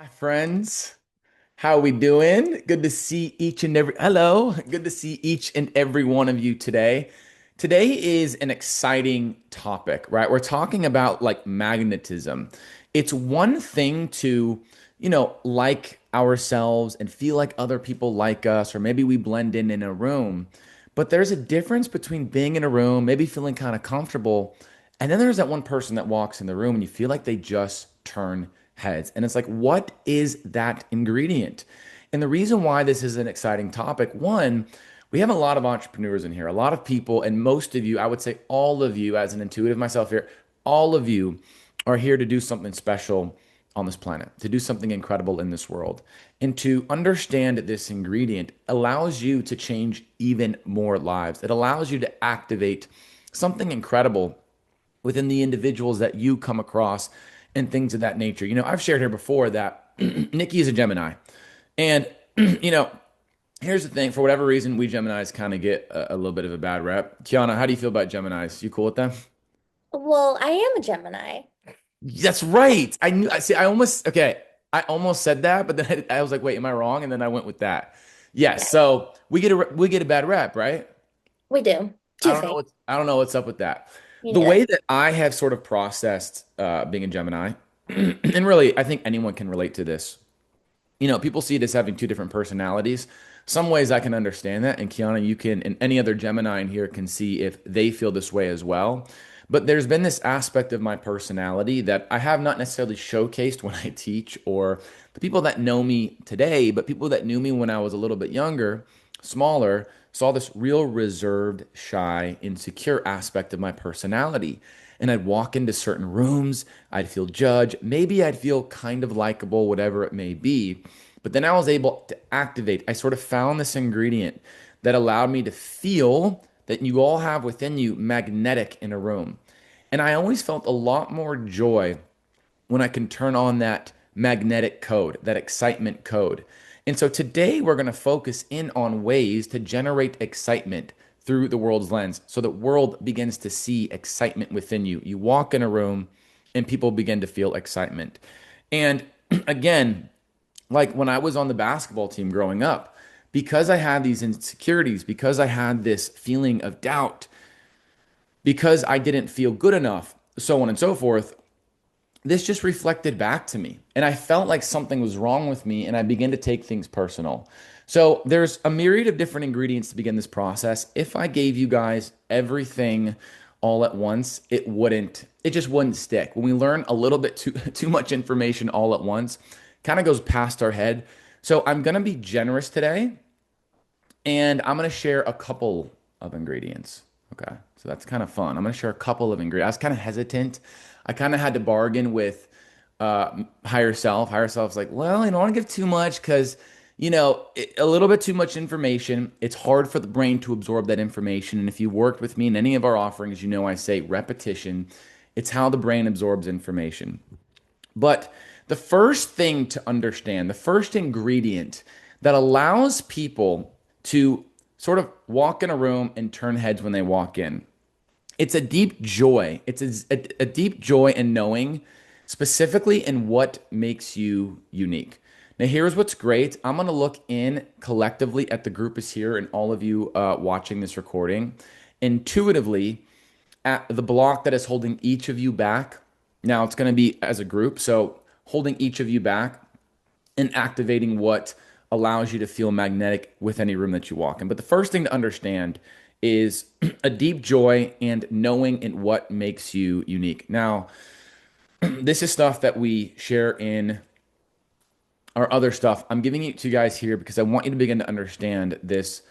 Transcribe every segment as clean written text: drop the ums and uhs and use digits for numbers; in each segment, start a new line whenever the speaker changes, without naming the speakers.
Hi, friends. How we doing? Good to see each and every hello. Good to see each and every one of you today. Today is an exciting topic, right? We're talking about like magnetism. It's one thing to, like ourselves and feel like other people like us, or maybe we blend in a room. But there's a difference between being in a room, maybe feeling kind of comfortable, and then there's that one person that walks in the room and you feel like they just turn heads. And it's like, what is that ingredient? And the reason why this is an exciting topic, one, we have a lot of entrepreneurs in here, a lot of people, and most of you, I would say all of you, as an intuitive myself here, all of you are here to do something special on this planet, to do something incredible in this world. And to understand this ingredient allows you to change even more lives. It allows you to activate something incredible within the individuals that you come across and things of that nature. I've shared here before that Nicky is a Gemini. And, you know, here's the thing, for whatever reason, we Geminis kind of get a little bit of a bad rep. Kiana, how do you feel about Geminis? You cool with them?
Well, I am a Gemini.
That's right. I knew, I see, okay, I almost said that, but then I was like, wait, am I wrong? And then I went with that. Yes.
Yeah,
So we get a bad rep, right?
we do.
I
Two
don't know
things.
what's up with that.
Me
The
neither.
way that I have sort of processed being a Gemini, and really, I think anyone can relate to this. People see it as having two different personalities. Some ways I can understand that, and Kiana, you can, and any other Gemini in here can see if they feel this way as well. But there's been this aspect of my personality that I have not necessarily showcased when I teach or the people that know me today, but people that knew me when I was a little bit younger, smaller, saw this real reserved, shy, insecure aspect of my personality. And I'd walk into certain rooms, I'd feel judged, maybe I'd feel kind of likable, whatever it may be. But then I was able to activate. I sort of found this ingredient that allowed me to feel that you all have within you magnetic in a room. And I always felt a lot more joy when I can turn on that magnetic code, that excitement code. And so today we're going to focus in on ways to generate excitement through the world's lens so the world begins to see excitement within you. You walk in a room and people begin to feel excitement. And again, like when I was on the basketball team growing up, because I had these insecurities, because I had this feeling of doubt, because I didn't feel good enough, so on and so forth, this just reflected back to me. And I felt like something was wrong with me, and I began to take things personal. So there's a myriad of different ingredients to begin this process. If I gave you guys everything all at once, it just wouldn't stick. When we learn a little bit too much information all at once, kind of goes past our head. So I'm gonna be generous today, and I'm gonna share a couple of ingredients. Okay, so that's kind of fun. I'm gonna share a couple of ingredients. I was kind of hesitant. I kind of had to bargain with higher self. Higher self's like, well, I don't want to give too much because, a little bit too much information. It's hard for the brain to absorb that information. And if you worked with me in any of our offerings, I say repetition. It's how the brain absorbs information. But the first thing to understand, the first ingredient that allows people to sort of walk in a room and turn heads when they walk in, it's a deep joy. It's a deep joy in knowing specifically in what makes you unique. Now, here's what's great. I'm going to look in collectively at the group is here and all of you watching this recording, intuitively at the block that is holding each of you back. Now, it's going to be as a group. So, holding each of you back and activating what allows you to feel magnetic with any room that you walk in. But the first thing to understand is a deep joy and knowing in what makes you unique. Now, this is stuff that we share in our other stuff. I'm giving it to you guys here because I want you to begin to understand this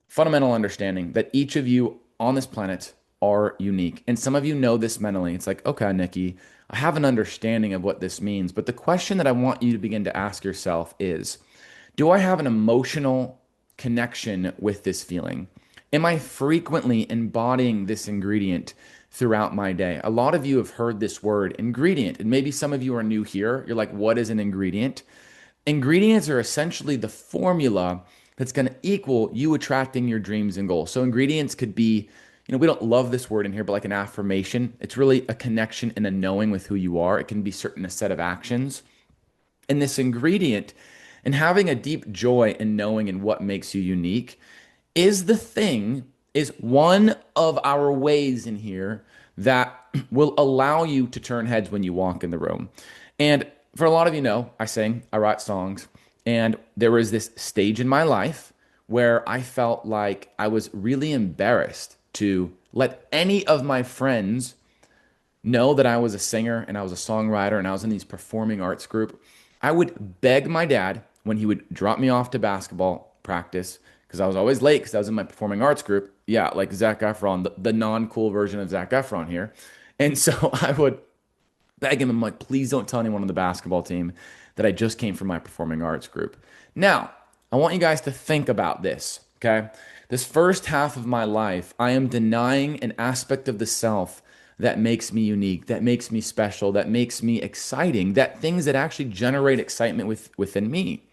fundamental understanding that each of you on this planet are unique. And some of you know this mentally. It's like, okay, Nikki, I have an understanding of what this means. But the question that I want you to begin to ask yourself is, do I have an emotional connection with this feeling? Am I frequently embodying this ingredient throughout my day? A lot of you have heard this word ingredient, and maybe some of you are new here. You're like, what is an ingredient? Ingredients are essentially the formula that's going to equal you attracting your dreams and goals. So, ingredients could be, we don't love this word in here, but like an affirmation. It's really a connection and a knowing with who you are. It can be certain a set of actions. And this ingredient and having a deep joy in knowing in what makes you unique is one of our ways in here that will allow you to turn heads when you walk in the room. And for a lot of you know, I sing, I write songs, and there was this stage in my life where I felt like I was really embarrassed to let any of my friends know that I was a singer and I was a songwriter and I was in these performing arts group. I would beg my dad when he would drop me off to basketball practice because I was always late because I was in my performing arts group. Yeah, like Zac Efron, the non-cool version of Zac Efron here. And so I would beg him. I'm like, please don't tell anyone on the basketball team that I just came from my performing arts group. Now, I want you guys to think about this, okay? This first half of my life, I am denying an aspect of the self that makes me unique, that makes me special, that makes me exciting, that things that actually generate excitement within me.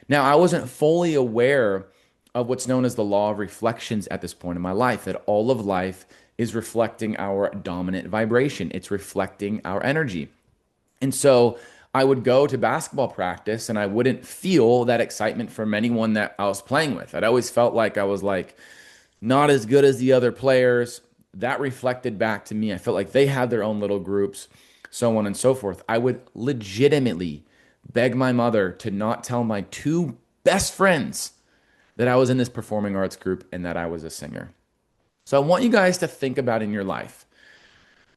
Now, I wasn't fully aware of what's known as the law of reflections at this point in my life, that all of life is reflecting our dominant vibration. It's reflecting our energy. And so I would go to basketball practice and I wouldn't feel that excitement from anyone that I was playing with. I'd always felt like I was like not as good as the other players. That reflected back to me. I felt like they had their own little groups, so on and so forth. I would legitimately beg my mother to not tell my two best friends that I was in this performing arts group and that I was a singer. So I want you guys to think about in your life,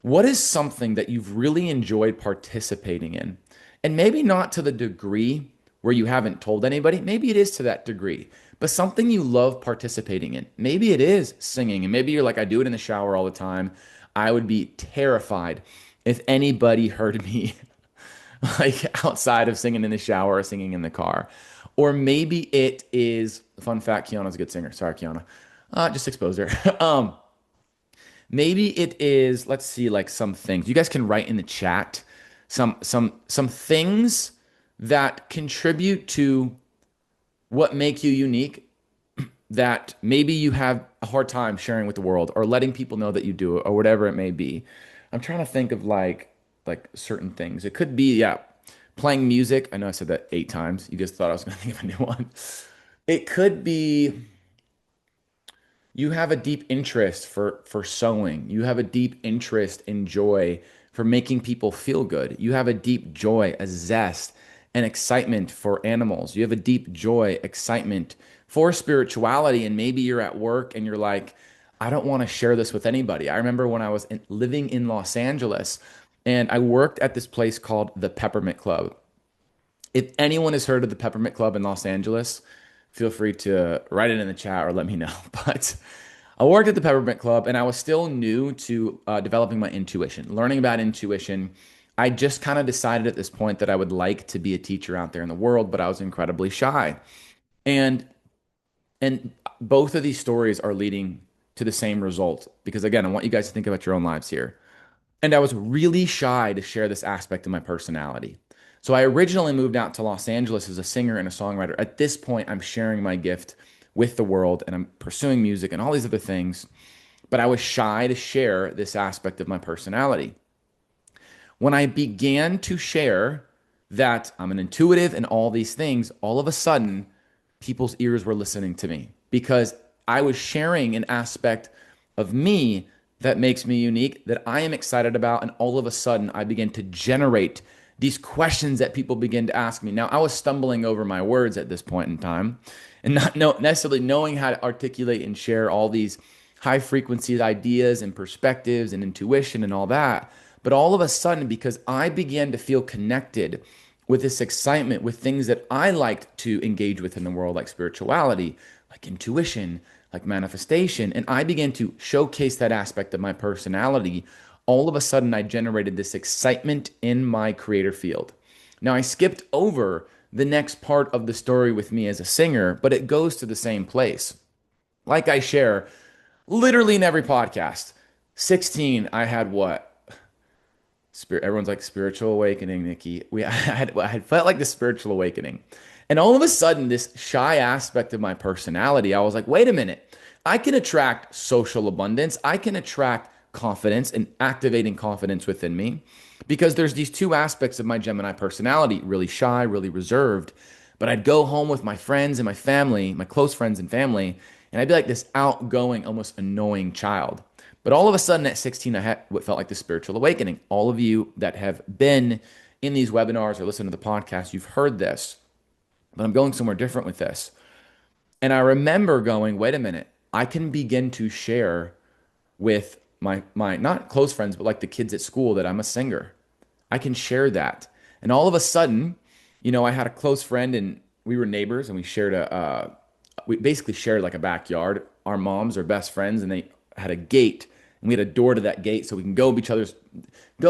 what is something that you've really enjoyed participating in? And maybe not to the degree where you haven't told anybody. Maybe it is to that degree, but something you love participating in. Maybe it is singing, and maybe you're like, I do it in the shower all the time. I would be terrified if anybody heard me like outside of singing in the shower or singing in the car. Or maybe it is, fun fact, Kiana's a good singer. Sorry, Kiana. Just exposed her. Maybe it is, let's see, like some things. You guys can write in the chat some things that contribute to what make you unique that maybe you have a hard time sharing with the world or letting people know that you do it or whatever it may be. I'm trying to think of like certain things. It could be, yeah, playing music. I know I said that 8 times. You just thought I was going to think of a new one. It could be you have a deep interest for sewing. You have a deep interest in joy for making people feel good. You have a deep joy, a zest, and excitement for animals. You have a deep joy, excitement for spirituality. And maybe you're at work and you're like, I don't want to share this with anybody. I remember when I was living in Los Angeles and I worked at this place called the Peppermint Club. If anyone has heard of the Peppermint Club in Los Angeles, feel free to write it in the chat or let me know. But I worked at the Peppermint Club and I was still new to developing my intuition, learning about intuition. I just kind of decided at this point that I would like to be a teacher out there in the world, but I was incredibly shy. And and both of these stories are leading to the same result because again, I want you guys to think about your own lives here. And I was really shy to share this aspect of my personality. So I originally moved out to Los Angeles as a singer and a songwriter. At this point, I'm sharing my gift with the world and I'm pursuing music and all these other things. But I was shy to share this aspect of my personality. When I began to share that I'm an intuitive and all these things, all of a sudden, people's ears were listening to me because I was sharing an aspect of me that makes me unique, that I am excited about. And all of a sudden, I began to generate these questions that people begin to ask me. Now, I was stumbling over my words at this point in time and not necessarily knowing how to articulate and share all these high frequency ideas and perspectives and intuition and all that. But all of a sudden, because I began to feel connected with this excitement, with things that I liked to engage with in the world, like spirituality, like intuition, like manifestation, and I began to showcase that aspect of my personality, all of a sudden I generated this excitement in my creator field. Now, I skipped over the next part of the story with me as a singer, but it goes to the same place. Like I share literally in every podcast, 16, I had what? Spirit, everyone's like spiritual awakening, Nikki. I had felt like the spiritual awakening. And all of a sudden, this shy aspect of my personality, I was like, wait a minute. I can attract social abundance. I can attract confidence and activating confidence within me. because there's these two aspects of my Gemini personality, really shy, really reserved. But I'd go home with my friends and my family, my close friends and family, and I'd be like this outgoing, almost annoying child. But all of a sudden at 16, I had what felt like the spiritual awakening. All of you that have been in these webinars or listened to the podcast, you've heard this, but I'm going somewhere different with this. And I remember going, wait a minute, I can begin to share with my not close friends, but like the kids at school that I'm a singer. I can share that. And all of a sudden, I had a close friend and we were neighbors and we basically shared like a backyard. Our moms are best friends and they had a gate and we had a door to that gate so we can go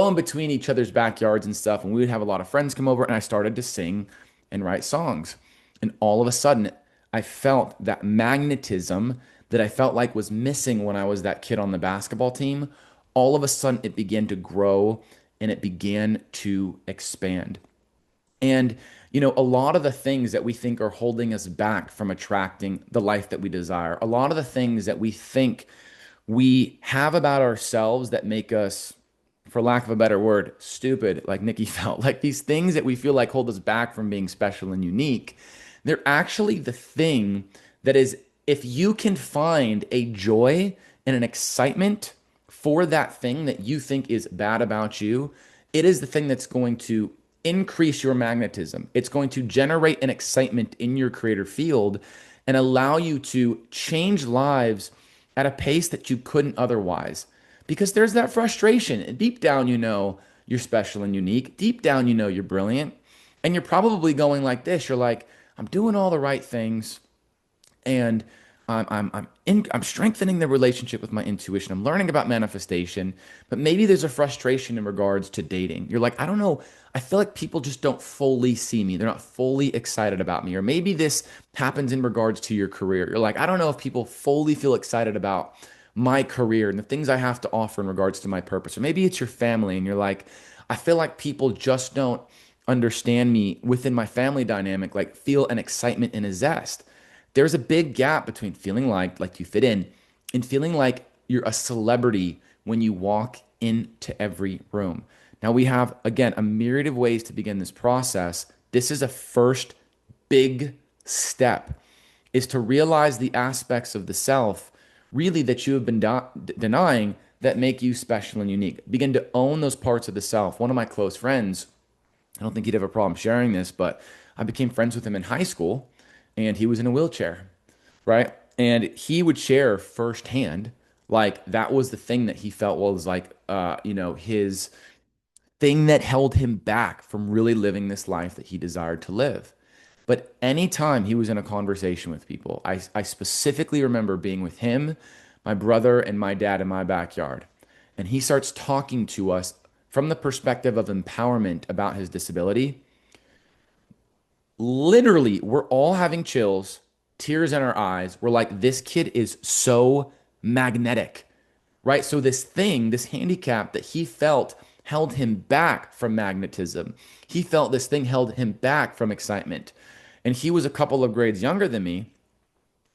in between each other's backyards and stuff. And we would have a lot of friends come over and I started to sing and write songs. And all of a sudden, I felt that magnetism that I felt like was missing when I was that kid on the basketball team. All of a sudden, it began to grow and it began to expand. And, a lot of the things that we think are holding us back from attracting the life that we desire, a lot of the things that we think we have about ourselves that make us, for lack of a better word, stupid, like Nicky felt, like these things that we feel like hold us back from being special and unique, they're actually the thing that is, if you can find a joy and an excitement for that thing that you think is bad about you, it is the thing that's going to increase your magnetism. It's going to generate an excitement in your creator field and allow you to change lives at a pace that you couldn't otherwise. Because there's that frustration. Deep down, you're special and unique. Deep down, you're brilliant. And you're probably going like this. You're like, I'm doing all the right things and I'm strengthening the relationship with my intuition. I'm learning about manifestation, but maybe there's a frustration in regards to dating. You're like, I don't know. I feel like people just don't fully see me. They're not fully excited about me. Or maybe this happens in regards to your career. You're like, I don't know if people fully feel excited about my career and the things I have to offer in regards to my purpose. Or maybe it's your family and you're like, I feel like people just don't understand me within my family dynamic, like feel an excitement and a zest. There's a big gap between feeling like you fit in and feeling like you're a celebrity when you walk into every room. Now we have again a myriad of ways to begin this process. This is a first big step is to realize the aspects of the self really that you have been denying that make you special and unique. Begin to own those parts of the self. One of my close friends, I don't think he'd have a problem sharing this, but I became friends with him in high school and he was in a wheelchair, right? And he would share firsthand, like that was the thing that he felt was like, his thing that held him back from really living this life that he desired to live. But anytime he was in a conversation with people, I specifically remember being with him, my brother, and my dad in my backyard. And he starts talking to us from the perspective of empowerment about his disability. Literally, we're all having chills, tears in our eyes. We're like, this kid is so magnetic, right? So, this thing, this handicap that he felt held him back from magnetism. He felt this thing held him back from excitement. And he was a couple of grades younger than me.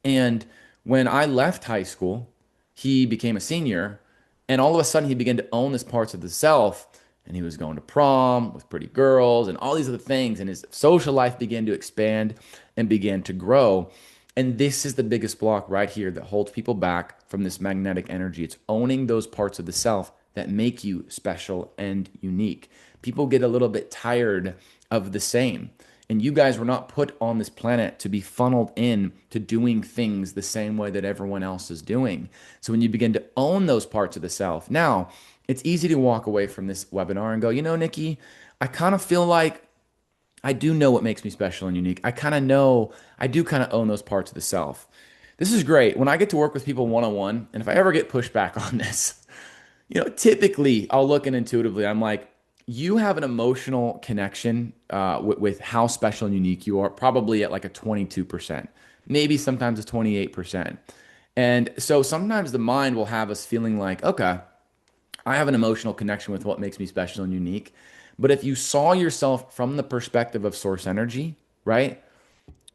And when I left high school, he became a senior. And all of a sudden, he began to own this parts of the self. And he was going to prom with pretty girls and all these other things. And his social life began to expand and began to grow. And this is the biggest block right here that holds people back from this magnetic energy. It's owning those parts of the self that make you special and unique. People get a little bit tired of the same. And you guys were not put on this planet to be funneled in to doing things the same way that everyone else is doing. So when you begin to own those parts of the self, now it's easy to walk away from this webinar and go, Nikki, I kind of feel like I do know what makes me special and unique. I kind of know, I do kind of own those parts of the self. This is great. When I get to work with people one on one, and if I ever get pushback on this, typically I'll look and intuitively, I'm like, you have an emotional connection with how special and unique you are, probably at like a 22%, maybe sometimes a 28%. And so sometimes the mind will have us feeling like, okay, I have an emotional connection with what makes me special and unique. But if you saw yourself from the perspective of source energy, right,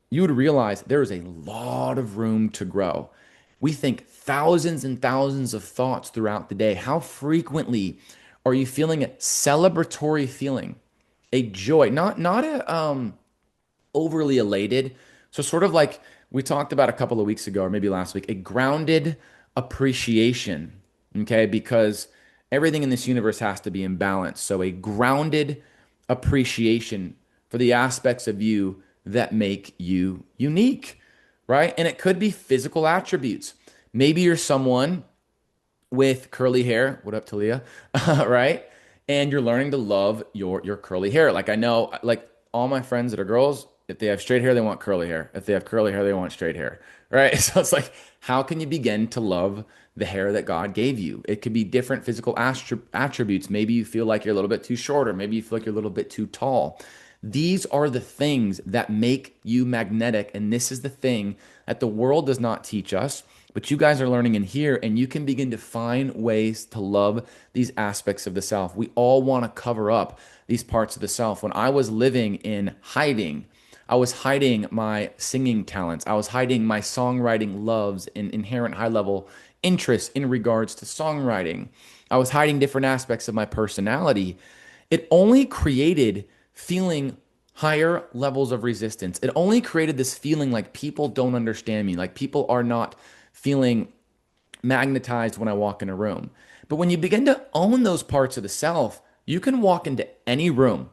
you would realize there is a lot of room to grow. We think thousands and thousands of thoughts throughout the day. How frequently Are you feeling a celebratory feeling, a joy, not a overly elated. So, sort of like we talked about a couple of weeks ago, or maybe last week, a grounded appreciation, okay? Because everything in this universe has to be in balance. So, a grounded appreciation for the aspects of you that make you unique, right? And it could be physical attributes. Maybe you're someone with curly hair. What up, Talia? Right? And you're learning to love your curly hair. Like I know, like all my friends that are girls, if they have straight hair, they want curly hair. If they have curly hair, they want straight hair. Right? So it's like, how can you begin to love the hair that God gave you? It could be different physical attributes. Maybe you feel like you're a little bit too short, or maybe you feel like you're a little bit too tall. These are the things that make you magnetic. And this is the thing that the world does not teach us, but you guys are learning in here, and you can begin to find ways to love these aspects of the self. We all want to cover up these parts of the self. When I was living in hiding, I was hiding my singing talents. I was hiding my songwriting loves and inherent high level interests in regards to songwriting. I was hiding different aspects of my personality. It only created feeling higher levels of resistance. It only created this feeling like people don't understand me, like people are not feeling magnetized when I walk in a room. But when you begin to own those parts of the self, you can walk into any room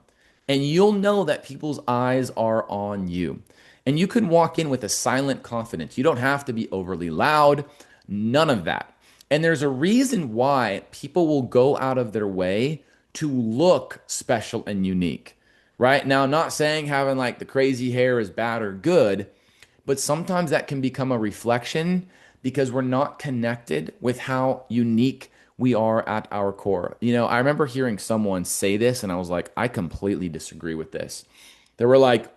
and you'll know that people's eyes are on you. And you can walk in with a silent confidence. You don't have to be overly loud, none of that. And there's a reason why people will go out of their way to look special and unique, right? Now, I'm not saying having like the crazy hair is bad or good, but sometimes that can become a reflection because we're not connected with how unique we are at our core. You know, I remember hearing someone say this and I was like, I completely disagree with this. They were like,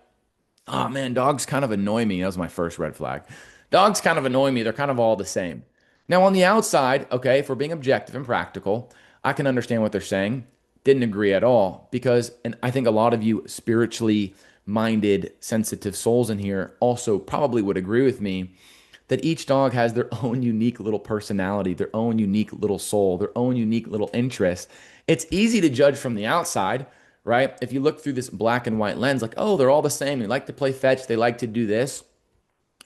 oh man, dogs kind of annoy me. That was my first red flag. Dogs kind of annoy me. They're kind of all the same. Now, on the outside, okay, if we're being objective and practical, I can understand what they're saying. Didn't agree at all because, and I think a lot of you spiritually minded, sensitive souls in here also probably would agree with me that each dog has their own unique little personality, their own unique little soul, their own unique little interests. It's easy to judge from the outside, right? If you look through this black and white lens, like, oh, they're all the same. They like to play fetch, they like to do this.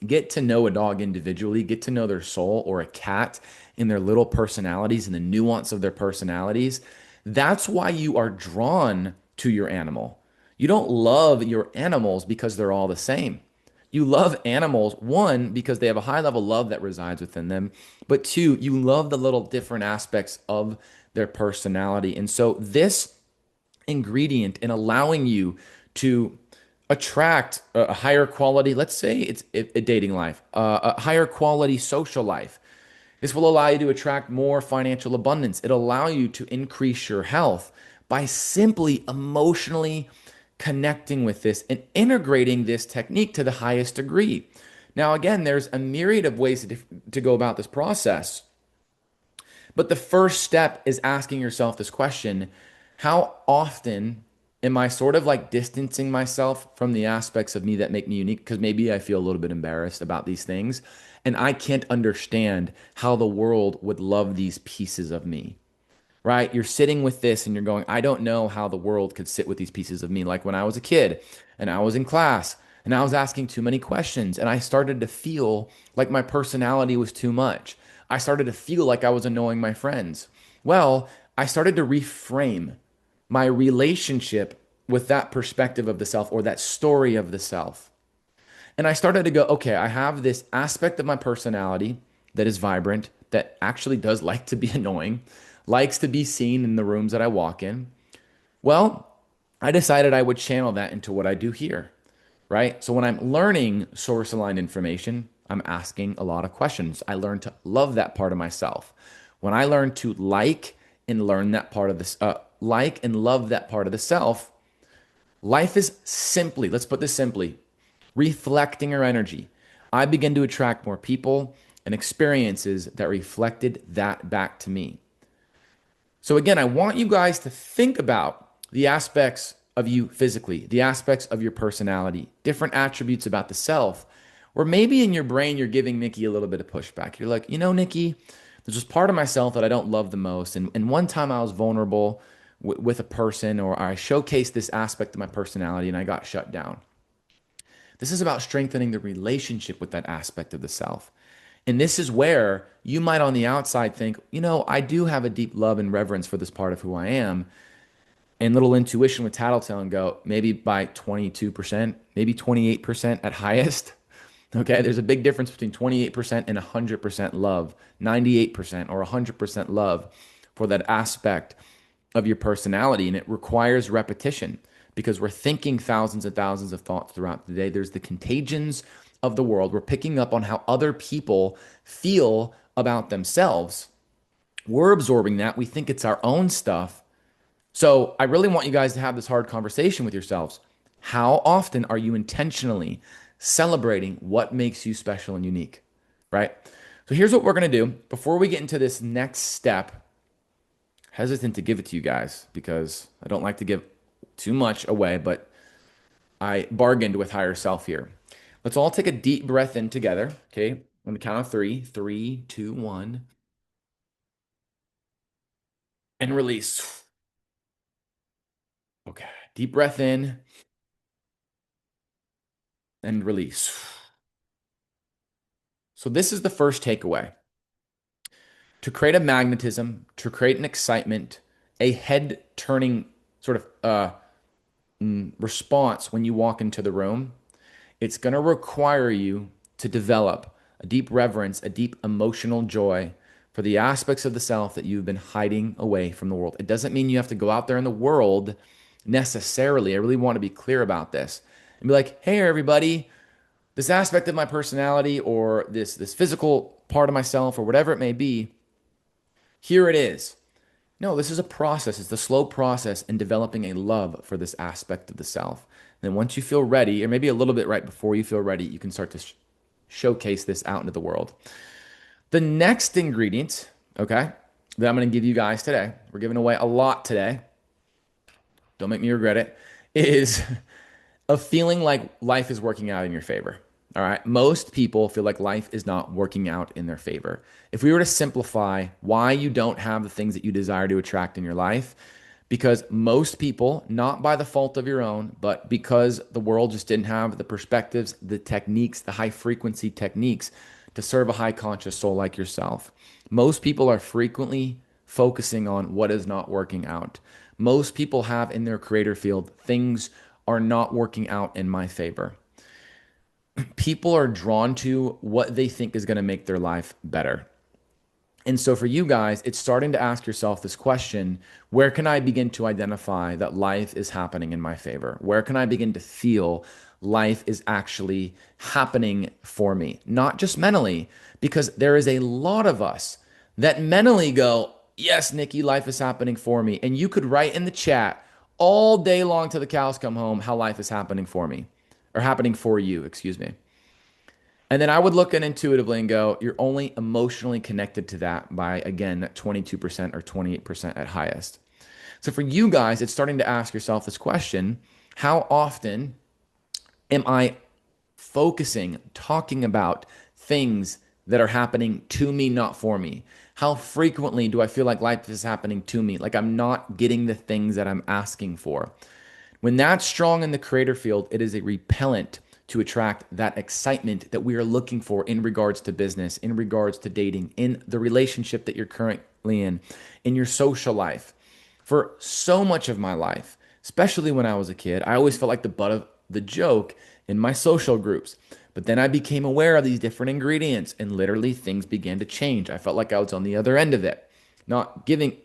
Get to know a dog individually, get to know their soul, or a cat in their little personalities and the nuance of their personalities. That's why you are drawn to your animal. You don't love your animals because they're all the same. You love animals, one, because they have a high level love that resides within them, but two, you love the little different aspects of their personality. And so, this ingredient in allowing you to attract a higher quality, let's say it's a dating life, a higher quality social life. This will allow you to attract more financial abundance. It'll allow you to increase your health by simply emotionally connecting with this and integrating this technique to the highest degree. Now, again, there's a myriad of ways to go about this process. But the first step is asking yourself this question: how often am I sort of like distancing myself from the aspects of me that make me unique? Because maybe I feel a little bit embarrassed about these things and I can't understand how the world would love these pieces of me, right? You're sitting with this and you're going, I don't know how the world could sit with these pieces of me. Like when I was a kid and I was in class and I was asking too many questions and I started to feel like my personality was too much. I started to feel like I was annoying my friends. Well, I started to reframe my relationship with that perspective of the self or that story of the self. And I started to go, okay, I have this aspect of my personality that is vibrant, that actually does like to be annoying, likes to be seen in the rooms that I walk in. Well, I decided I would channel that into what I do here, right? So when I'm learning source aligned information, I'm asking a lot of questions. I learn to love that part of myself. When I learn to like and learn that part of this, like and love that part of the self, life is simply, let's put this simply, reflecting our energy. I begin to attract more people and experiences that reflected that back to me. So, again, I want you guys to think about the aspects of you physically, the aspects of your personality, different attributes about the self, or maybe in your brain you're giving Nikki a little bit of pushback. You're like, you know, Nikki, There's just part of myself that I don't love the most. And one time I was vulnerable with a person, or I showcased this aspect of my personality and I got shut down. This is about strengthening the relationship with that aspect of the self. And this is where you might on the outside think, I do have a deep love and reverence for this part of who I am. And little intuition with tattletale and go, maybe by 22%, maybe 28% at highest. Okay, there's a big difference between 28% and 100% love, 98% or 100% love for that aspect of your personality. And it requires repetition because we're thinking thousands and thousands of thoughts throughout the day. There's the contagions of the world. We're picking up on how other people feel about themselves. We're absorbing that. We think it's our own stuff. So I really want you guys to have this hard conversation with yourselves. How often are you intentionally celebrating what makes you special and unique? Right? So here's what we're going to do. Before we get into this next step, hesitant to give it to you guys because I don't like to give too much away, but I bargained with higher self here. Let's all take a deep breath in together. Okay. On the count of three, three, two, one, and release. Okay. Deep breath in and release. So this is the first takeaway. To create a magnetism, to create an excitement, a head turning sort of response when you walk into the room, it's going to require you to develop a deep reverence, a deep emotional joy for the aspects of the self that you've been hiding away from the world. It doesn't mean you have to go out there in the world necessarily. I really want to be clear about this and be like, hey, everybody, this aspect of my personality or this physical part of myself or whatever it may be, here it is. No, this is a process. It's the slow process in developing a love for this aspect of the self. And then once you feel ready, or maybe a little bit right before you feel ready, you can start to showcase this out into the world. The next ingredient, okay, that I'm going to give you guys today, we're giving away a lot today. Don't make me regret it, is of feeling like life is working out in your favor. All right. Most people feel like life is not working out in their favor. If we were to simplify why you don't have the things that you desire to attract in your life, because most people, not by the fault of your own, but because the world just didn't have the perspectives, the techniques, the high frequency techniques to serve a high conscious soul like yourself. Most people are frequently focusing on what is not working out. Most people have in their creator field things are not working out in my favor. People are drawn to what they think is going to make their life better. And so for you guys, it's starting to ask yourself this question: where can I begin to identify that life is happening in my favor? Where can I begin to feel life is actually happening for me? Not just mentally, because there is a lot of us that mentally go, yes, Nikki, life is happening for me. And you could write in the chat all day long till the cows come home how life is happening for me, or happening for you, excuse me. And then I would look at intuitively and go, you're only emotionally connected to that by, again, that 22% or 28% at highest. So for you guys, it's starting to ask yourself this question: how often am I focusing, talking about things that are happening to me, not for me? How frequently do I feel like life is happening to me, like I'm not getting the things that I'm asking for? When that's strong in the creator field, it is a repellent to attract that excitement that we are looking for in regards to business, in regards to dating, in the relationship that you're currently in your social life. For so much of my life, especially when I was a kid, I always felt like the butt of the joke in my social groups. But then I became aware of these different ingredients and literally things began to change. I felt like I was on the other end of it. Not giving,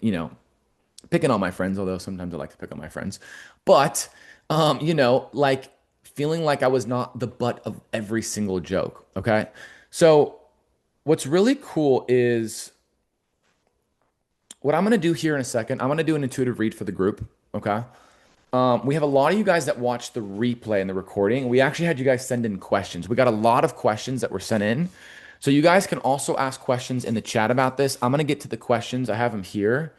picking on my friends, although sometimes I like to pick on my friends. But, like feeling like I was not the butt of every single joke. Okay. So, what's really cool is what I'm going to do here in a second. I'm going to do an intuitive read for the group. Okay. We have a lot of you guys that watched the replay and the recording. We actually had you guys send in questions. We got a lot of questions that were sent in. So, you guys can also ask questions in the chat about this. I'm going to get to the questions. I have them here.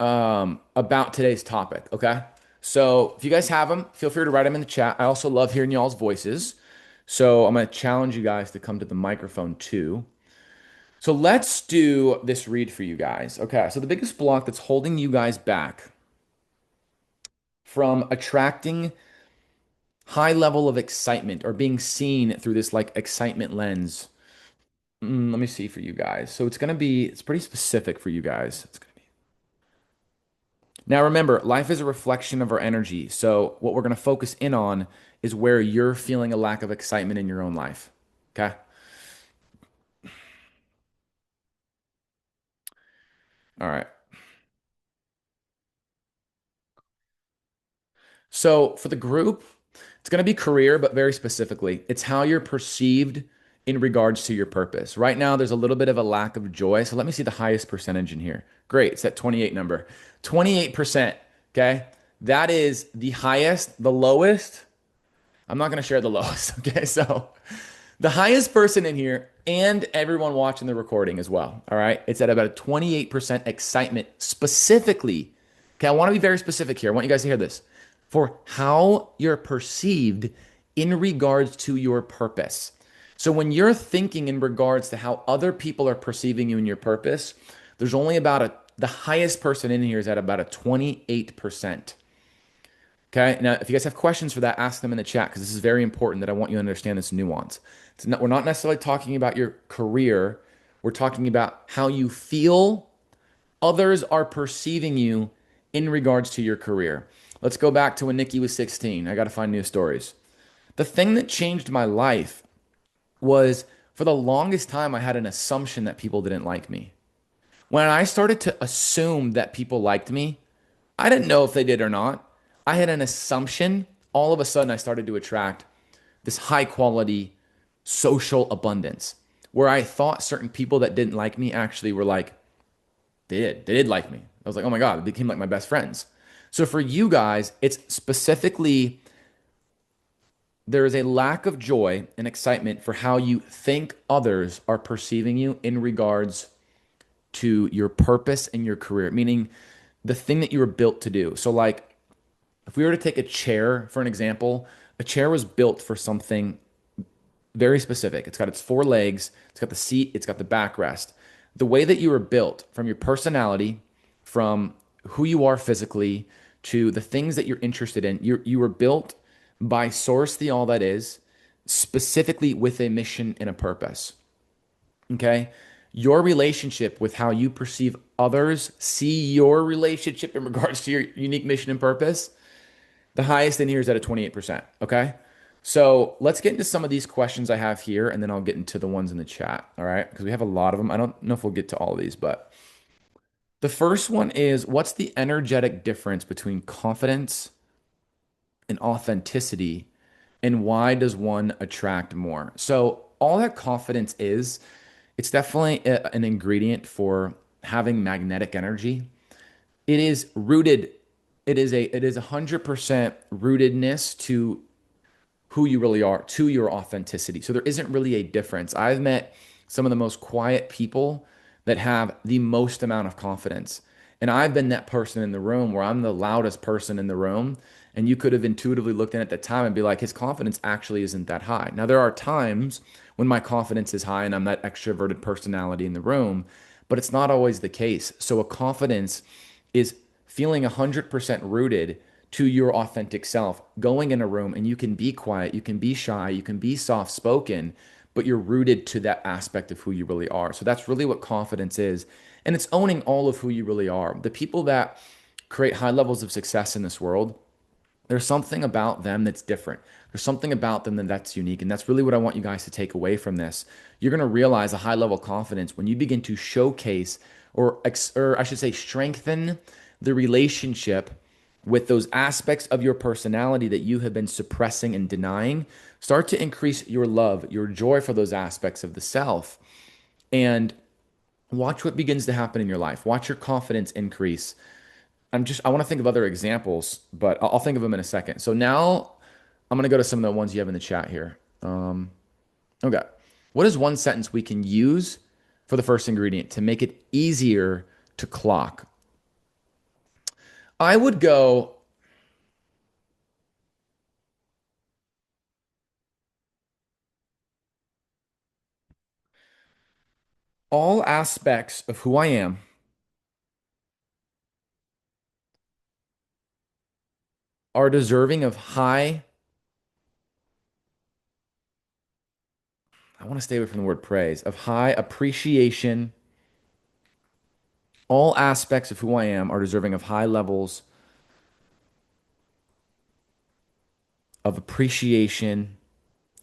About today's topic. Okay. So if you guys have them, feel free to write them in the chat. I also love hearing y'all's voices. So I'm going to challenge you guys to come to the microphone too. So let's do this read for you guys. Okay, so the biggest block that's holding you guys back from attracting high level of excitement or being seen through this like excitement lens. Let me see for you guys. So it's pretty specific for you guys. Now remember, life is a reflection of our energy. So what we're going to focus in on is where you're feeling a lack of excitement in your own life. Okay? All right. So for the group, it's going to be career, but very specifically, it's how you're perceived in regards to your purpose. Right now, there's a little bit of a lack of joy. So let me see the highest percentage in here. Great. It's that 28 number. 28%. Okay. That is the highest. The lowest, I'm not going to share the lowest. Okay. So the highest person in here and everyone watching the recording as well. All right. It's at about a 28% excitement specifically. Okay. I want to be very specific here. I want you guys to hear this for how you're perceived in regards to your purpose. So when you're thinking in regards to how other people are perceiving you in your purpose, there's only about the highest person in here is at about a 28%. Okay. Now, if you guys have questions for that, ask them in the chat because this is very important that I want you to understand this nuance. We're not necessarily talking about your career. We're talking about how you feel others are perceiving you in regards to your career. Let's go back to when Nicky was 16. I got to find new stories. The thing that changed my life was for the longest time, I had an assumption that people didn't like me. When I started to assume that people liked me, I didn't know if they did or not. I had an assumption. All of a sudden, I started to attract this high quality social abundance where I thought certain people that didn't like me actually were like, they did like me. I was like, oh my God, they became like my best friends. So for you guys, it's specifically there is a lack of joy and excitement for how you think others are perceiving you in regards to your purpose and your career, meaning the thing that you were built to do. So, like, if we were to take a chair for an example, a chair was built for something very specific. It's got its four legs, it's got the seat, it's got the backrest. The way that you were built from your personality, from who you are physically, to the things that you're interested in, you were built by source, the all that is, specifically with a mission and a purpose. Okay. Your relationship with how you perceive others, see your relationship in regards to your unique mission and purpose, the highest in here is at a 28%. Okay. So let's get into some of these questions I have here, and then I'll get into the ones in the chat. All right. Because we have a lot of them. I don't know if we'll get to all of these, but the first one is what's the energetic difference between confidence and authenticity, and why does one attract more? So, all that confidence is, it's definitely an ingredient for having magnetic energy. It is rooted, it is 100% rootedness to who you really are, to your authenticity. So there isn't really a difference. I've met some of the most quiet people that have the most amount of confidence. And I've been that person in the room where I'm the loudest person in the room. And you could have intuitively looked in at the time and be like, his confidence actually isn't that high. Now, there are times when my confidence is high and I'm that extroverted personality in the room, but it's not always the case. So a confidence is feeling 100% rooted to your authentic self, going in a room and you can be quiet, you can be shy, you can be soft spoken, but you're rooted to that aspect of who you really are. So that's really what confidence is. And it's owning all of who you really are. The people that create high levels of success in this world, there's something about them that's different. There's something about them that's unique. And that's really what I want you guys to take away from this. You're going to realize a high level confidence when you begin to showcase or I should say, strengthen the relationship with those aspects of your personality that you have been suppressing and denying. Start to increase your love, your joy for those aspects of the self. And watch what begins to happen in your life. Watch your confidence increase. I want to think of other examples, but I'll think of them in a second. So now I'm going to go to some of the ones you have in the chat here. Okay. What is one sentence we can use for the first ingredient to make it easier to clock? I would go, All aspects of who I am are deserving of high, I want to stay away from the word praise, of high appreciation. All aspects of who I am are deserving of high levels of appreciation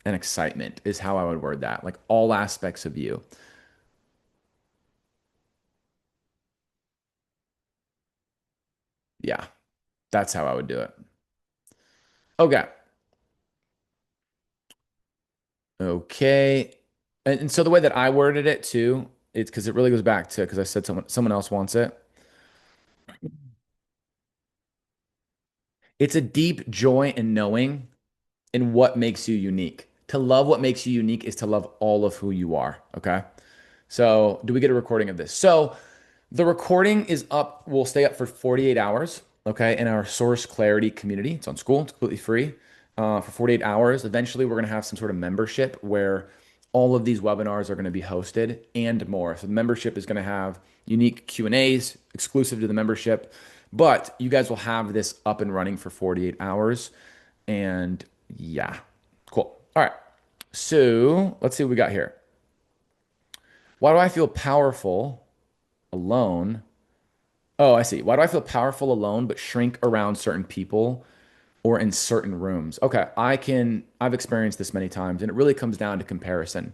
and excitement, is how I would word that. Like all aspects of you. Yeah, that's how I would do it. Okay. Okay. And so the way that I worded it too, it's because it really goes back to because I said someone else wants it. It's a deep joy in knowing in what makes you unique. To love what makes you unique is to love all of who you are. Okay. So, do we get a recording of this? So, the recording is up, will stay up for 48 hours, okay, in our Source Clarity community. It's on School, it's completely free for 48 hours. Eventually, we're going to have some sort of membership where all of these webinars are going to be hosted and more. So, the membership is going to have unique Q&As exclusive to the membership, but you guys will have this up and running for 48 hours. And yeah, cool. All right. So, let's see what we got here. Why do I feel powerful alone? Oh, I see. Why do I feel powerful alone but shrink around certain people or in certain rooms? Okay, I've experienced this many times, and it really comes down to comparison.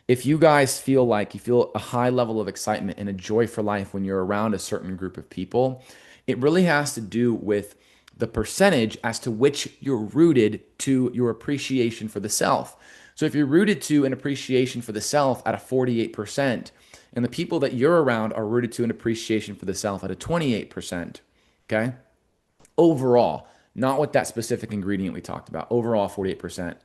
If you guys feel like you feel a high level of excitement and a joy for life when you're around a certain group of people, it really has to do with the percentage as to which you're rooted to your appreciation for the self. So if you're rooted to an appreciation for the self at a 48%, and the people that you're around are rooted to an appreciation for the self at a 28%, okay? Overall, not with that specific ingredient we talked about. Overall, 48%.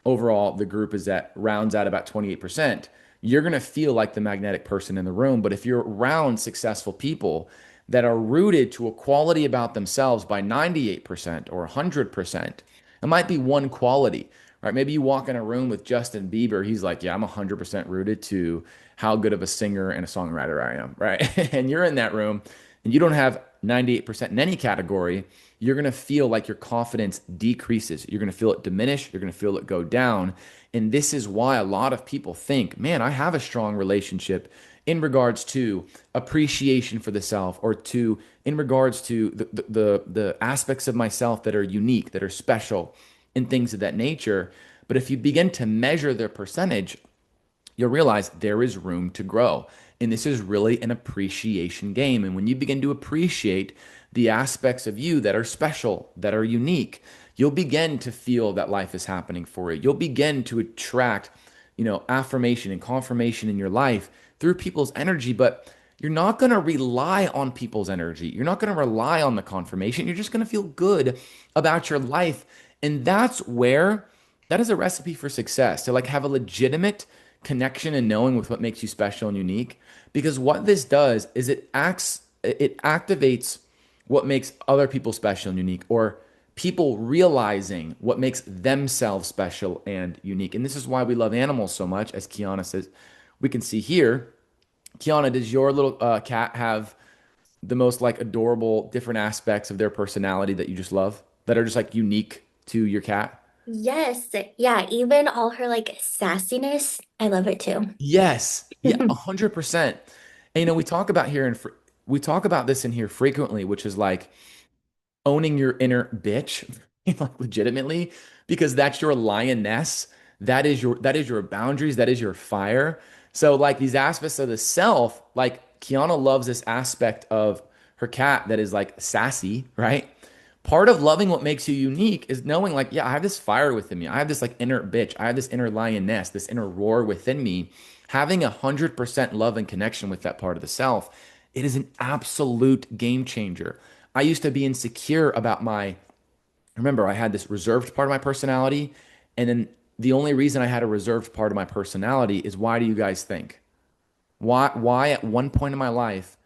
Overall, the group is that rounds out about 28%. You're going to feel like the magnetic person in the room. But if you're around successful people that are rooted to a quality about themselves by 98% or 100%, it might be one quality, right? Maybe you walk in a room with Justin Bieber. He's like, yeah, I'm 100% rooted to how good of a singer and a songwriter I am, right? And you're in that room and you don't have 98% in any category, you're going to feel like your confidence decreases. You're going to feel it diminish. You're going to feel it go down. And this is why a lot of people think, man, I have a strong relationship in regards to appreciation for the self or to in regards to the aspects of myself that are unique, that are special, and things of that nature. But if you begin to measure their percentage, you'll realize there is room to grow. And this is really an appreciation game. And when you begin to appreciate the aspects of you that are special, that are unique, you'll begin to feel that life is happening for you. You'll begin to attract, affirmation and confirmation in your life through people's energy, but you're not going to rely on people's energy. You're not going to rely on the confirmation. You're just going to feel good about your life. And that is a recipe for success to like have a legitimate connection and knowing with what makes you special and unique. Because what this does is it activates what makes other people special and unique, or people realizing what makes themselves special and unique. And this is why we love animals so much, as Kiana says. We can see here. Kiana, does your little cat have the most like adorable different aspects of their personality that you just love that are just like unique to your cat?
Yes. Yeah, even all her like sassiness, I love it too.
Yes. Yeah, 100%. And we talk about we talk about this in here frequently, which is like owning your inner bitch, like legitimately, because that's your lioness. That is your boundaries, that is your fire. So like these aspects of the self, like Kiana loves this aspect of her cat that is like sassy, right? Part of loving what makes you unique is knowing like, yeah, I have this fire within me. I have this like inner bitch. I have this inner lioness, this inner roar within me. Having 100% love and connection with that part of the self, it is an absolute game changer. I used to be insecure about remember, I had this reserved part of my personality. And then the only reason I had a reserved part of my personality is, why do you guys think? Why at one point in my life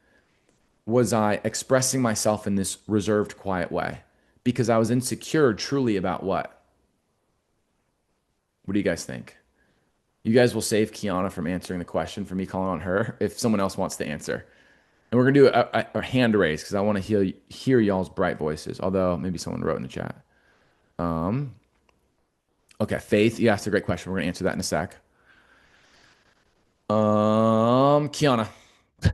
was I expressing myself in this reserved, quiet way? Because I was insecure truly about what? What do you guys think? You guys will save Kiana from answering the question for me calling on her if someone else wants to answer. And we're gonna do a hand raise because I want to hear y'all's bright voices. Although maybe someone wrote in the chat. Um, okay, Faith, you asked a great question. We're gonna answer that in a sec. Kiana, I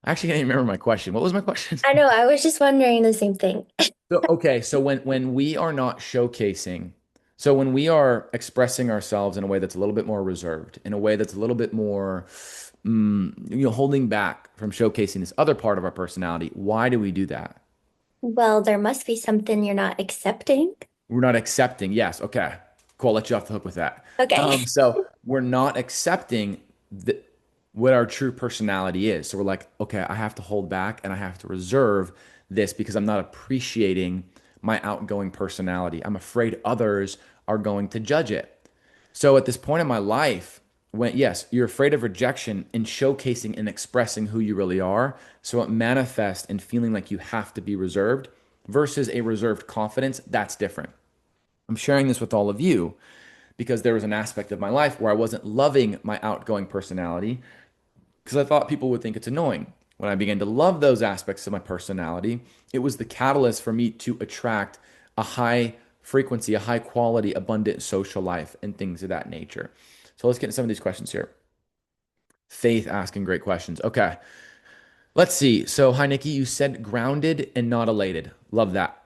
actually can't even remember my question. What was my question?
I know, I was just wondering the same thing.
So, okay, so when we are not showcasing, so when we are expressing ourselves in a way that's a little bit more reserved, in a way that's a little bit more, holding back from showcasing this other part of our personality, why do we do that?
Well, there must be something you're not accepting.
We're not accepting. Yes. Okay. Cool. I'll let you off the hook with that.
Okay.
So we're not accepting the, what our true personality is. So we're like, okay, I have to hold back and I have to reserve this because I'm not appreciating my outgoing personality. I'm afraid others are going to judge it. So at this point in my life, when yes, you're afraid of rejection in showcasing and expressing who you really are, so it manifests in feeling like you have to be reserved versus a reserved confidence, that's different. I'm sharing this with all of you because there was an aspect of my life where I wasn't loving my outgoing personality because I thought people would think it's annoying. When I began to love those aspects of my personality, it was the catalyst for me to attract a high frequency, a high quality, abundant social life and things of that nature. So let's get into some of these questions here. Faith asking great questions. Okay. Let's see. So, hi, Nikki. You said grounded and not elated. Love that.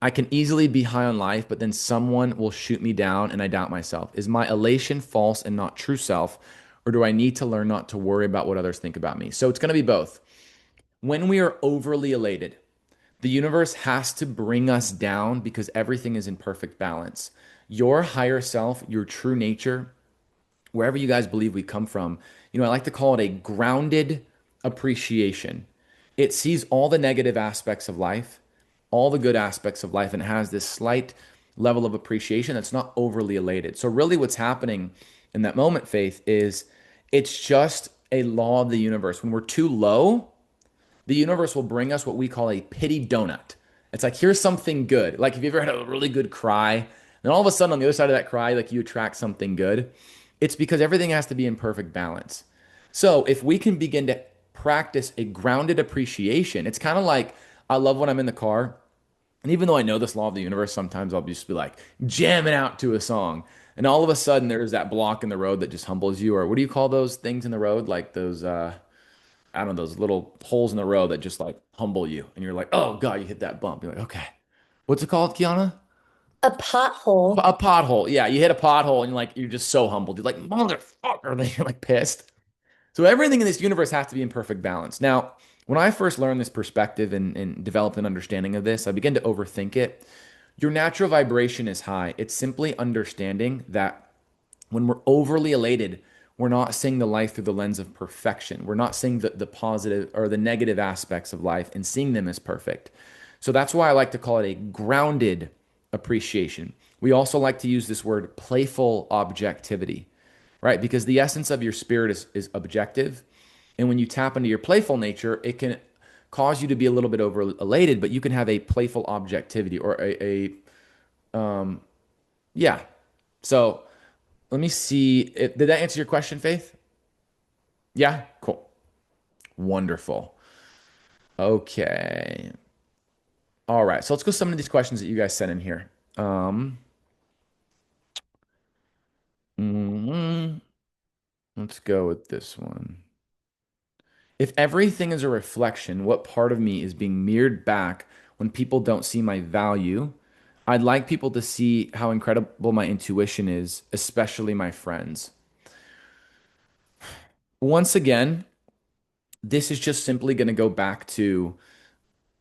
I can easily be high on life, but then someone will shoot me down and I doubt myself. Is my elation false and not true self? Or do I need to learn not to worry about what others think about me? So, it's going to be both. When we are overly elated, the universe has to bring us down because everything is in perfect balance. Your higher self, your true nature, wherever you guys believe we come from, I like to call it a grounded appreciation. It sees all the negative aspects of life, all the good aspects of life, and has this slight level of appreciation that's not overly elated. So, really, what's happening in that moment, Faith, is it's just a law of the universe. When we're too low, the universe will bring us what we call a pity donut. It's like, here's something good. Like, if you ever had a really good cry, then all of a sudden on the other side of that cry, like you attract something good. It's because everything has to be in perfect balance. So if we can begin to practice a grounded appreciation, it's kind of like I love when I'm in the car. And even though I know this law of the universe, sometimes I'll just be like jamming out to a song. And all of a sudden there's that block in the road that just humbles you. Or what do you call those things in the road? Like those I don't know, those little holes in the road that just like humble you. And you're like, oh God, you hit that bump. You're like, okay. What's it called, Kiana?
A pothole.
A pothole. Yeah, you hit a pothole and you're just so humbled. You're like, motherfucker. Then you're like pissed. So everything in this universe has to be in perfect balance. Now, when I first learned this perspective and developed an understanding of this, I began to overthink it. Your natural vibration is high. It's simply understanding that when we're overly elated, we're not seeing the life through the lens of perfection. We're not seeing the positive or the negative aspects of life and seeing them as perfect. So that's why I like to call it a grounded appreciation. We also like to use this word playful objectivity, right? Because the essence of your spirit is objective. And when you tap into your playful nature, it can cause you to be a little bit over elated, but you can have a playful objectivity or yeah. So let me see. Did that answer your question, Faith? Yeah? Cool. Wonderful. Okay. All right. So let's go some of these questions that you guys sent in here. Um, mm, let's go with this one. If everything is a reflection, what part of me is being mirrored back when people don't see my value? I'd like people to see how incredible my intuition is, especially my friends. Once again, this is just simply going to go back to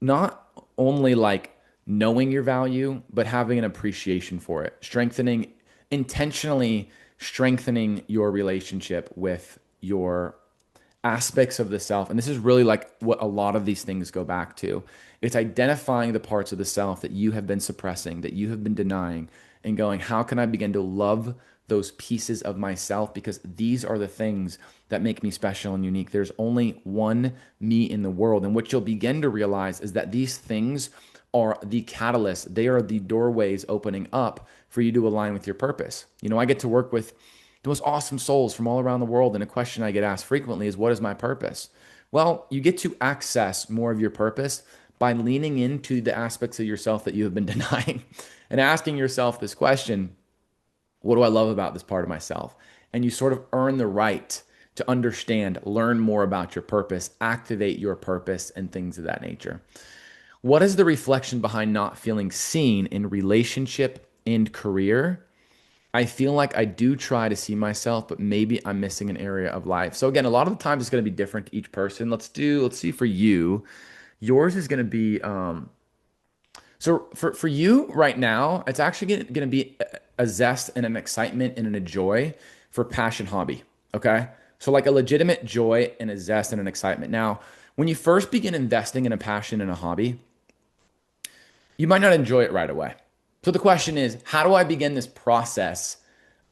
not only like knowing your value, but having an appreciation for it, intentionally strengthening your relationship with your aspects of the self. And this is really like what a lot of these things go back to. It's identifying the parts of the self that you have been suppressing, that you have been denying, and going, how can I begin to love those pieces of myself? Because these are the things that make me special and unique. There's only one me in the world. And what you'll begin to realize is that these things are the catalyst, they are the doorways opening up for you to align with your purpose. I get to work with the most awesome souls from all around the world. And a question I get asked frequently is, what is my purpose? Well, you get to access more of your purpose by leaning into the aspects of yourself that you have been denying and asking yourself this question: what do I love about this part of myself? And you sort of earn the right to understand, learn more about your purpose, activate your purpose, and things of that nature. What is the reflection behind not feeling seen in relationship and career? I feel like I do try to see myself, but maybe I'm missing an area of life. So again, a lot of the times it's going to be different to each person. Let's see for you. Yours is going to be so for you right now, it's actually going to be a zest and an excitement and a joy for passion hobby. Okay. So like a legitimate joy and a zest and an excitement. Now, when you first begin investing in a passion and a hobby, you might not enjoy it right away. So the question is, how do I begin this process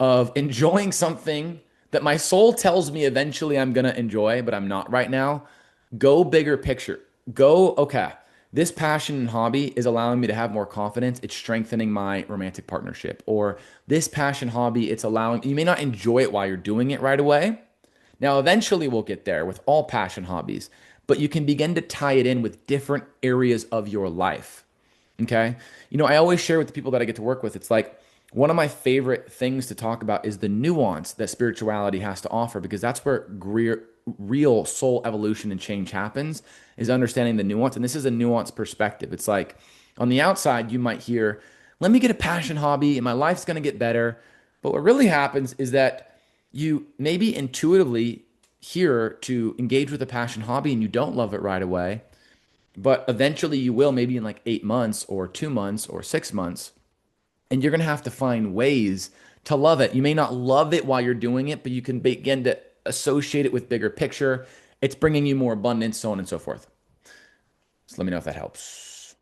of enjoying something that my soul tells me eventually I'm going to enjoy, but I'm not right now? Go bigger picture. Go, okay, this passion and hobby is allowing me to have more confidence. It's strengthening my romantic partnership. Or this passion hobby, it's allowing, you may not enjoy it while you're doing it right away. Now, eventually we'll get there with all passion hobbies, but you can begin to tie it in with different areas of your life. Okay. I always share with the people that I get to work with, it's like one of my favorite things to talk about is the nuance that spirituality has to offer, because that's where real soul evolution and change happens, is understanding the nuance. And this is a nuanced perspective. It's like on the outside, you might hear, let me get a passion hobby and my life's going to get better. But what really happens is that you maybe intuitively hear to engage with a passion hobby and you don't love it right away, but eventually you will, maybe in like 8 months or 2 months or 6 months. And you're going to have to find ways to love it. You may not love it while you're doing it, but you can begin to associate it with bigger picture. It's bringing you more abundance, so on and so forth. So let me know if that helps.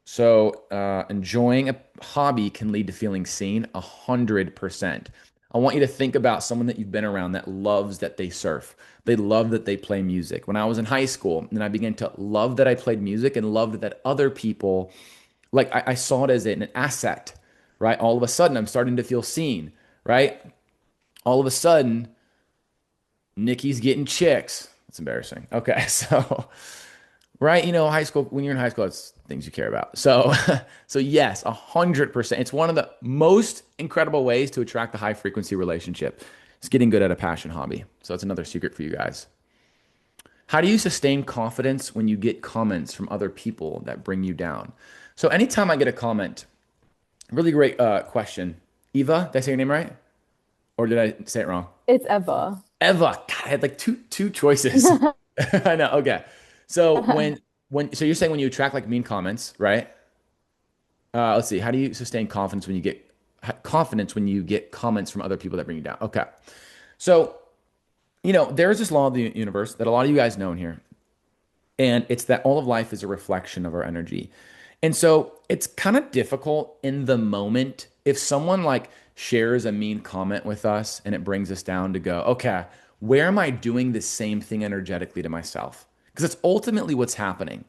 So enjoying a hobby can lead to feeling seen 100%. I want you to think about someone that you've been around that loves that they surf. They love that they play music. When I was in high school, and I began to love that I played music and loved that other people, like I saw it as an asset, right? All of a sudden, I'm starting to feel seen, right? All of a sudden, Nicky's getting chicks. That's embarrassing. Okay, so right, high school, when you're in high school, it's things you care about. So, so yes, 100%. It's one of the most incredible ways to attract a high frequency relationship. It's getting good at a passion hobby. So that's another secret for you guys. How do you sustain confidence when you get comments from other people that bring you down? So anytime I get a comment, really great question. Eva, did I say your name right? Or did I say it wrong?
It's Eva.
Eva. God, I had like two choices. I know. Okay. So so you're saying when you attract like mean comments, right? Let's see. How do you sustain confidence when you get comments from other people that bring you down? Okay. So, there's this law of the universe that a lot of you guys know in here, and it's that all of life is a reflection of our energy. And so it's kind of difficult in the moment if someone like shares a mean comment with us and it brings us down to go, okay, where am I doing the same thing energetically to myself? Because it's ultimately what's happening.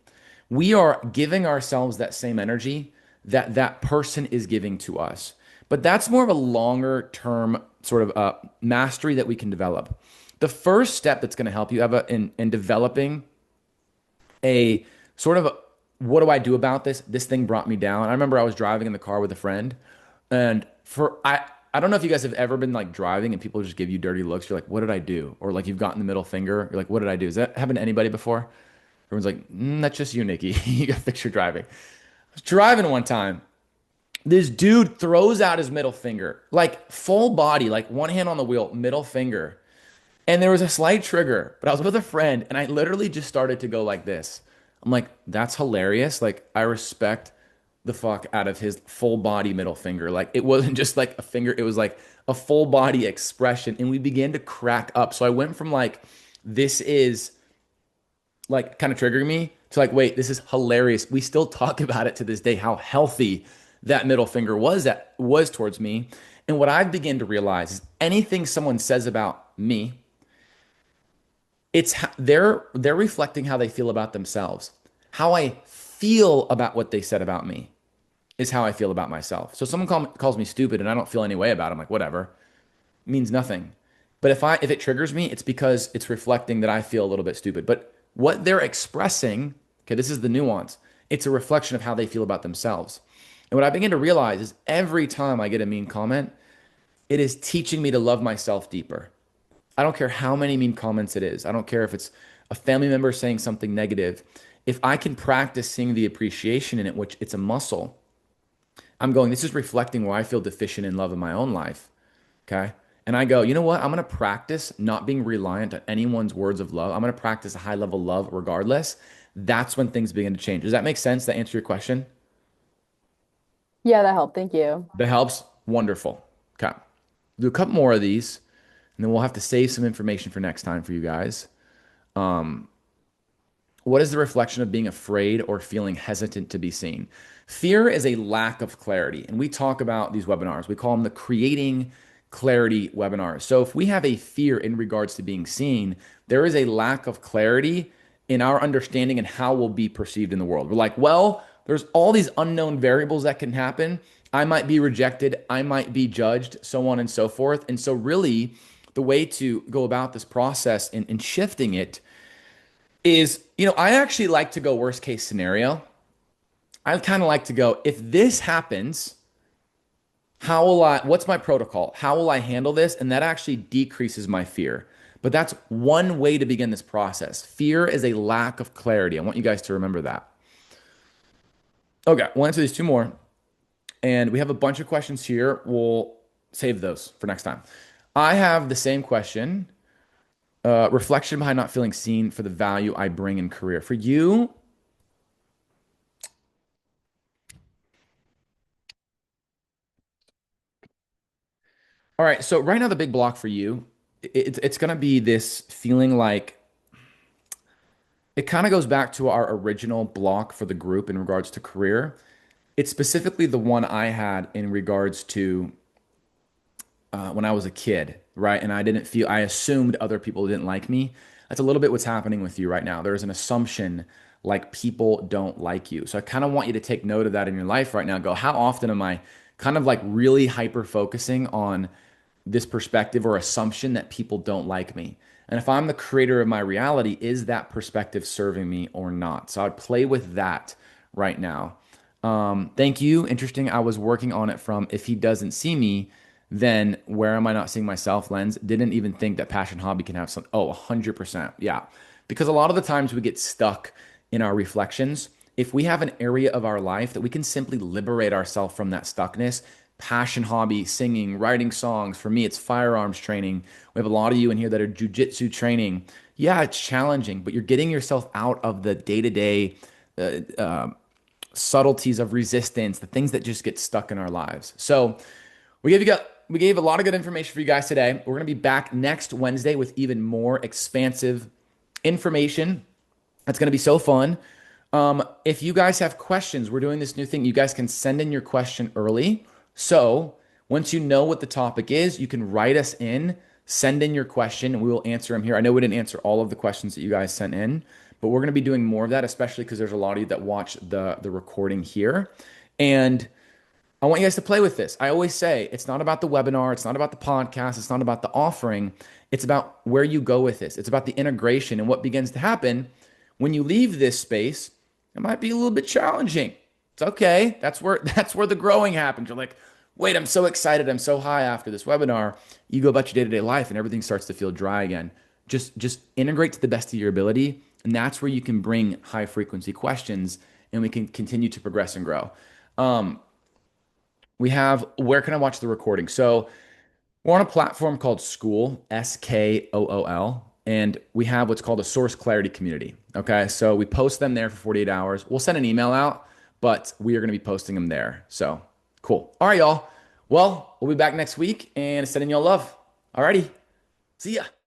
We are giving ourselves that same energy that that person is giving to us. But that's more of a longer term sort of mastery that we can develop. The first step that's going to help you, Eva, in developing a sort of what do I do about this? This thing brought me down. I remember I was driving in the car with a friend, and I don't know if you guys have ever been like driving and people just give you dirty looks. You're like, what did I do? Or like you've gotten the middle finger. You're like, what did I do? Has that happened to anybody before? Everyone's like, that's just you, Nikki. You got to fix your driving. I was driving one time. This dude throws out his middle finger, like full body, like one hand on the wheel, middle finger. And there was a slight trigger, but I was with a friend and I literally just started to go like this. I'm like, that's hilarious. Like, I respect the fuck out of his full body middle finger. Like, it wasn't just like a finger, it was like a full body expression. And we began to crack up. So I went from like, this is like kind of triggering me to like, wait, this is hilarious. We still talk about it to this day, how healthy that middle finger was towards me. And what I've begun to realize is anything someone says about me, they're reflecting how they feel about themselves. How I feel about what they said about me is how I feel about myself. So if someone calls me stupid and I don't feel any way about it, I'm like, whatever. means nothing. But if it triggers me, it's because it's reflecting that I feel a little bit stupid. But what they're expressing, okay, this is the nuance. It's a reflection of how they feel about themselves. And what I begin to realize is every time I get a mean comment, it is teaching me to love myself deeper. I don't care how many mean comments it is. I don't care if it's a family member saying something negative. If I can practice seeing the appreciation in it, which it's a muscle, I'm going, this is reflecting where I feel deficient in love in my own life. Okay. And I go, you know what? I'm going to practice not being reliant on anyone's words of love. I'm going to practice a high level love regardless. That's when things begin to change. Does that make sense? That answer your question?
Yeah, that helped. Thank you.
That helps. Wonderful. Okay. Do a couple more of these, and then we'll have to save some information for next time for you guys. What is the reflection of being afraid or feeling hesitant to be seen? Fear is a lack of clarity. And we talk about these webinars. We call them the creating clarity webinars. So if we have a fear in regards to being seen, there is a lack of clarity in our understanding and how we'll be perceived in the world. We're like, well, there's all these unknown variables that can happen. I might be rejected. I might be judged, so on and so forth. And so, really, the way to go about this process in shifting it is, I actually like to go worst case scenario. I kind of like to go, if this happens, what's my protocol? How will I handle this? And that actually decreases my fear. But that's one way to begin this process. Fear is a lack of clarity. I want you guys to remember that. Okay, we'll answer these two more. And we have a bunch of questions here. We'll save those for next time. I have the same question. Reflection behind not feeling seen for the value I bring in career. For you, all right. So right now, the big block for you, it's going to be this feeling like it kind of goes back to our original block for the group in regards to career. It's specifically the one I had in regards to when I was a kid, right? And I assumed other people didn't like me. That's a little bit what's happening with you right now. There's an assumption like people don't like you. So I kind of want you to take note of that in your life right now. Go, how often am I kind of like really hyper focusing on this perspective or assumption that people don't like me? And if I'm the creator of my reality, is that perspective serving me or not? So I'd play with that right now. Thank you. Interesting. I was working on it from if he doesn't see me, then where am I not seeing myself lens? Didn't even think that passion hobby can have some. Oh, 100%. Yeah. Because a lot of the times we get stuck in our reflections. If we have an area of our life that we can simply liberate ourselves from that stuckness, passion hobby, singing, writing songs. For me, it's firearms training. We have a lot of you in here that are jujitsu training. Yeah, it's challenging, but you're getting yourself out of the day to day subtleties of resistance, the things that just get stuck in our lives. So we gave a lot of good information for you guys today. We're going to be back next Wednesday with even more expansive information. That's going to be so fun. If you guys have questions, we're doing this new thing. You guys can send in your question early. So once you know what the topic is, you can write us in, send in your question, and we will answer them here. I know we didn't answer all of the questions that you guys sent in, but we're going to be doing more of that, especially because there's a lot of you that watch the recording here. And I want you guys to play with this. I always say it's not about the webinar, it's not about the podcast, it's not about the offering. It's about where you go with this. It's about the integration and what begins to happen when you leave this space. It might be a little bit challenging. It's okay. That's where the growing happens. You're like, wait, I'm so excited. I'm so high after this webinar. You go about your day-to-day life and everything starts to feel dry again. Just integrate to the best of your ability. And that's where you can bring high frequency questions and we can continue to progress and grow. We have where can I watch the recording? So we're on a platform called School, Skool, and we have what's called a source clarity community. Okay. So we post them there for 48 hours. We'll send an email out, but we are going to be posting them there. So cool. All right, y'all. Well, we'll be back next week and sending y'all love. Alrighty. See ya.